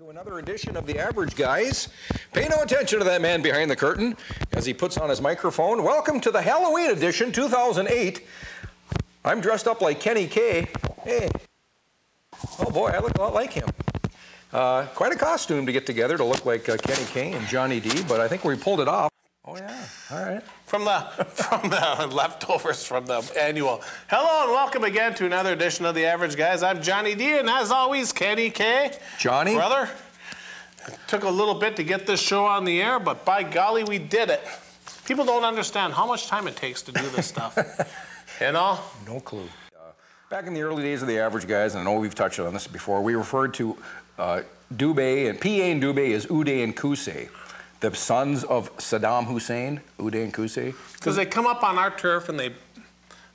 To another edition of The Average Guys. Pay no attention to that man behind the curtain as he puts on his microphone. Welcome to the Halloween edition, 2008. I'm dressed up like Kenny K. Hey. Oh boy, I look a lot like him. Quite a costume to get together to look like Kenny K and Johnny D, but I think we pulled it off. Oh yeah, all right. From the leftovers from the annual. Hello and welcome again to another edition of The Average Guys. I'm Johnny D, and as always, Kenny K. Johnny. Brother. It took a little bit to get this show on the air, but by golly, we did it. People don't understand how much time it takes to do this stuff. You know? No clue. Back in the early days of The Average Guys, and I know we've touched on this before, we referred to Dubay, and PA and Dubay as Uday and Qusay. The sons of Saddam Hussein, Uday and Qusay. Because they come up on our turf and they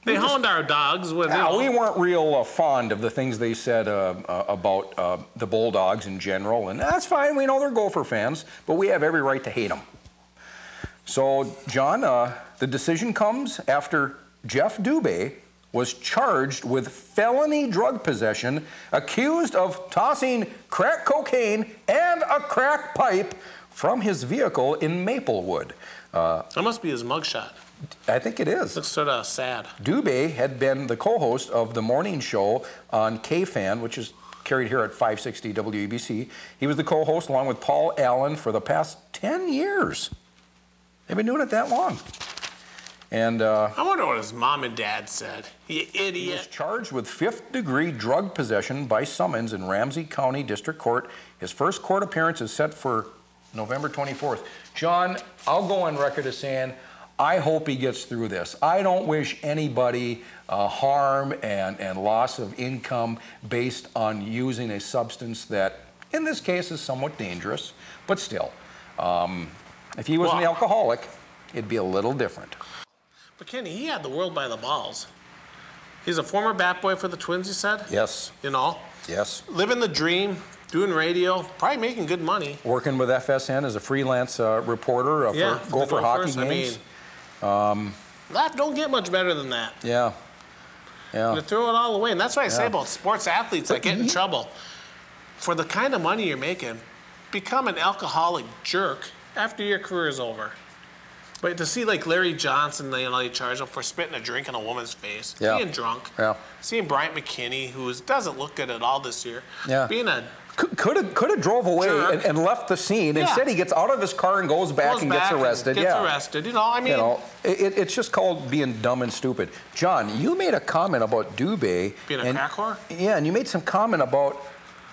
hound our dogs. With, we weren't real fond of the things they said about the Bulldogs in general, and that's fine. We know they're Gopher fans, but we have every right to hate them. So, John, the decision comes after Jeff Dubay was charged with felony drug possession, accused of tossing crack cocaine and a crack pipe from his vehicle in Maplewood. That must be his mugshot. I think it is. Looks sort of sad. Dubay had been the co-host of the morning show on KFAN, which is carried here at 560 WABC. He was the co-host along with Paul Allen for the past 10 years. They've been doing it that long. And I wonder what his mom and dad said. You idiot. He was charged with fifth-degree drug possession by summons in Ramsey County District Court. His first court appearance is set for November 24th. John, I'll go on record as saying, I hope he gets through this. I don't wish anybody harm and loss of income based on using a substance that, in this case, is somewhat dangerous, but still. If he was an alcoholic, it'd be a little different. But Kenny, he had the world by the balls. He's a former bat boy for the Twins, you said? Yes. You know? Yes. Living the dream, doing radio, probably making good money. Working with FSN as a freelance reporter for Gopher hockey games. I mean, that don't get much better than that. Yeah. Yeah. To throw it all away. And that's what I say about sports athletes that get in trouble. For the kind of money you're making, become an alcoholic jerk after your career is over. But to see like Larry Johnson, they charge him for spitting a drink in a woman's face, being drunk. Yeah. Seeing Bryant McKinney, who doesn't look good at all this year, being a could have drove away and left the scene. Instead, he gets out of his car and goes back and gets arrested. Gets arrested. You know, I mean, it's just called being dumb and stupid. John, you made a comment about Dubay being a crack whore. Yeah, and you made some comment about.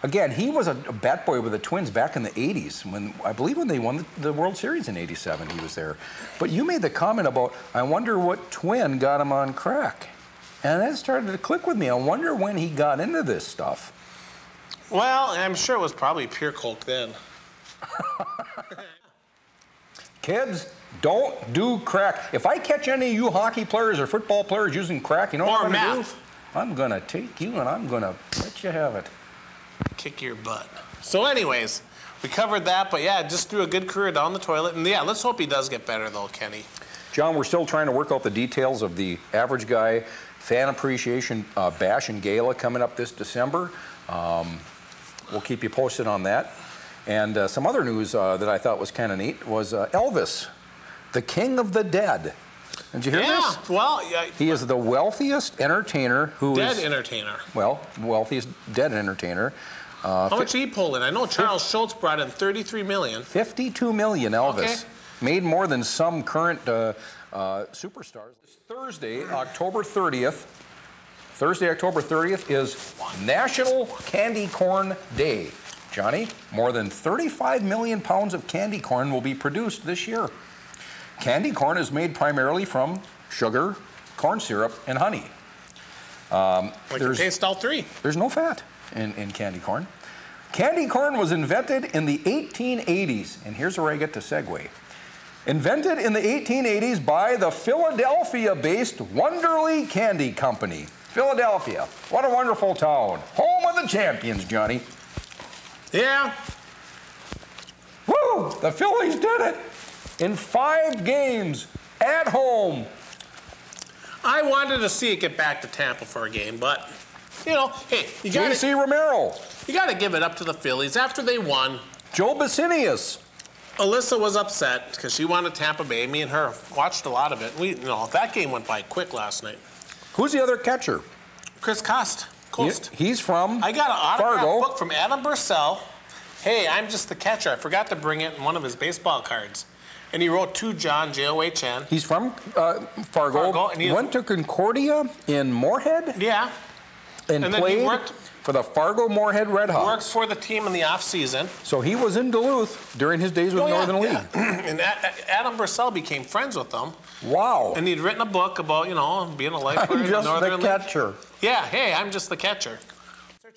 Again, he was a bat boy with the Twins back in the 80s, I believe when they won the World Series in '87, he was there. But you made the comment about, I wonder what twin got him on crack. And that started to click with me. I wonder when he got into this stuff. Well, I'm sure it was probably pure coke then. Kids, don't do crack. If I catch any of you hockey players or football players using crack, you know what I'm going to do? I'm going to take you and I'm going to let you have it. Kick your butt. So anyways, we covered that, but yeah, just threw a good career down the toilet. And yeah, let's hope he does get better though, Kenny. John, we're still trying to work out the details of the Average Guy Fan Appreciation Bash and Gala coming up this December. We'll keep you posted on that. And some other news that I thought was kind of neat was Elvis, the king of the dead. Did you hear this? Well, he is the wealthiest entertainer entertainer. Well, wealthiest dead entertainer. How much did he pull in? I know Charles Schultz brought in $33 million. $52 million, Elvis. Okay. Made more than some current superstars. This Thursday, October 30th. Thursday, October 30th is National Candy Corn Day. Johnny, more than 35 million pounds of candy corn will be produced this year. Candy corn is made primarily from sugar, corn syrup, and honey. You taste all three. There's no fat in candy corn. Candy corn was invented in the 1880s, and here's where I get to segue. Invented in the 1880s by the Philadelphia-based Wonderly Candy Company. Philadelphia, what a wonderful town. Home of the champions, Johnny. Yeah. Woo! The Phillies did it in 5 games at home. I wanted to see it get back to Tampa for a game, but, you know, hey, you got J.C. Romero. You got to give it up to the Phillies after they won. Joe Basinius. Alyssa was upset because she wanted Tampa Bay. Me and her watched a lot of it. That game went by quick last night. Who's the other catcher? Chris Cost. He's from I got an autograph Fargo. book from Adam Bursell. Hey, I'm just the catcher. I forgot to bring it in one of his baseball cards. And he wrote to John, J-O-H-N. He's from Fargo. And went to Concordia in Moorhead. Yeah. And then played he worked for the Fargo Moorhead Red Hawks. Worked for the team in the off season. So he was in Duluth during his days with Northern League. And Adam Bursell became friends with them. Wow. And he'd written a book about, being a lifeguard I'm in just Northern the League. catcher. Yeah, hey, I'm just the catcher.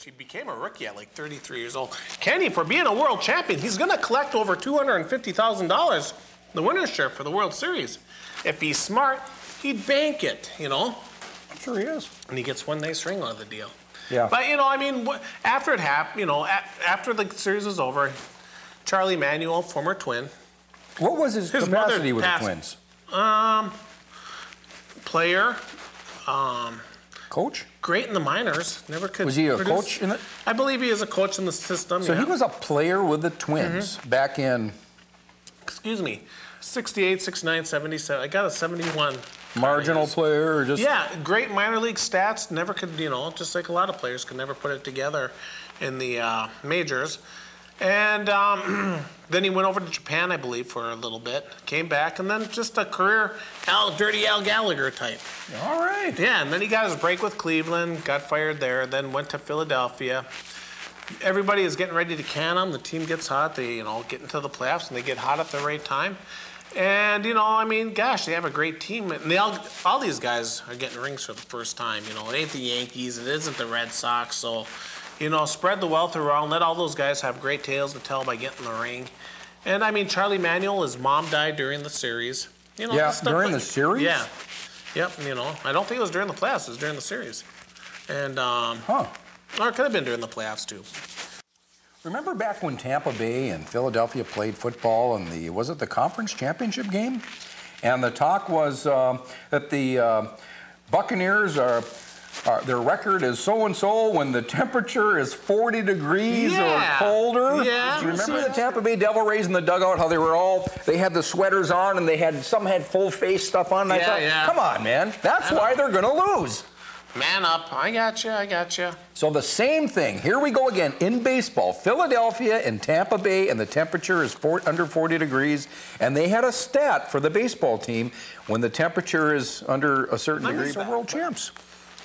He became a rookie at like 33 years old. Kenny, for being a world champion, he's going to collect over $250,000, the winner's share for the World Series. If he's smart, he'd bank it, I'm sure he is. And he gets one nice ring out of the deal. Yeah. But, after it happened, after the series was over, Charlie Manuel, former Twin. What was his capacity with the Twins? Player. Coach? Great in the minors. Never could. Was he a coach in it? I believe he is a coach in the system. So he was a player with the Twins back in. Excuse me, 68, 69, 77. I got a 71. Marginal player or just. Yeah, great minor league stats. Never could, just like a lot of players could never put it together in the majors. And then he went over to Japan, I believe, for a little bit. Came back, and then just a career Dirty Al Gallagher type. All right. Yeah, and then he got his break with Cleveland, got fired there, then went to Philadelphia. Everybody is getting ready to can him. The team gets hot. They, get into the playoffs, and they get hot at the right time. And, gosh, they have a great team. And all these guys are getting rings for the first time. It ain't the Yankees. It isn't the Red Sox. So, spread the wealth around. Let all those guys have great tales to tell by getting the ring. And, Charlie Manuel, his mom died during the series. Yeah, during the series? Yeah. Yep, I don't think it was during the playoffs. It was during the series. And, or it could have been during the playoffs, too. Remember back when Tampa Bay and Philadelphia played football in was it the conference championship game? And the talk was that the Buccaneers their record is so-and-so when the temperature is 40 degrees or colder. Yeah. Do you remember the Tampa Bay Devil Rays in the dugout, how they had the sweaters on and some had full face stuff on? And I thought, come on, man. That's why they're going to lose. Man up. I got you. So the same thing. Here we go again in baseball. Philadelphia and Tampa Bay, and the temperature is under 40 degrees. And they had a stat for the baseball team when the temperature is under a certain degree. They're world champs.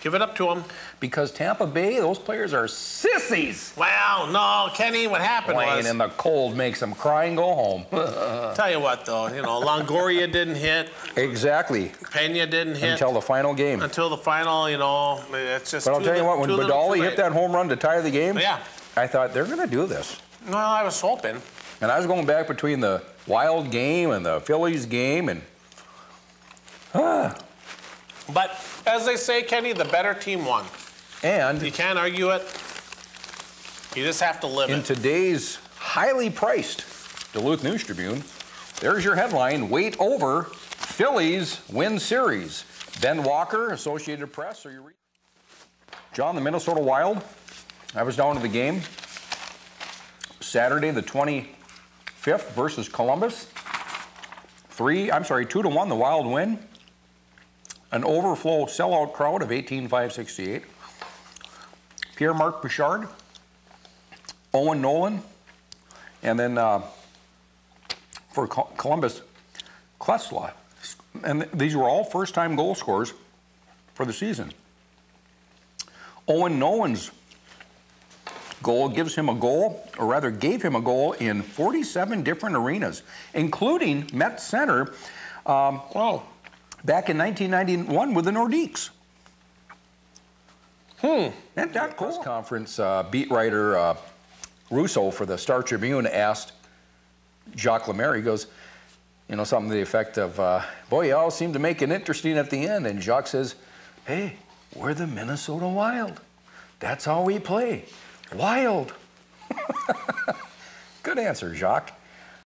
Give it up to them. Because Tampa Bay, those players are sissies. Wow, no, Kenny, what happened Playing in the cold makes them cry and go home. Tell you what, though, Longoria didn't hit. Exactly. Pena didn't hit. Until the final game. Until the final, it's just. But I'll tell you what, when Badali hit that home run to tie the game, I thought they're going to do this. Well, I was hoping. And I was going back between the Wild game and the Phillies game, and. But as they say, Kenny, the better team won. And you can't argue it. You just have to live it. In today's highly priced Duluth News Tribune, there's your headline: Wait over, Phillies win series. Ben Walker, Associated Press. John, the Minnesota Wild. I was down to the game Saturday, the 25th versus Columbus. 2-1, the Wild win. An overflow sellout crowd of 18,568. Pierre-Marc Bouchard, Owen Nolan, and then for Columbus, Klesla. And these were all first-time goal scorers for the season. Owen Nolan's goal gave him a goal in 47 different arenas, including Met Center. Back in 1991 with the Nordiques. Isn't that cool? Press conference beat writer Russo for the Star Tribune asked Jacques Lemaire, he goes, something to the effect of, boy, you all seem to make it interesting at the end. And Jacques says, hey, we're the Minnesota Wild. That's how we play. Wild. Good answer, Jacques.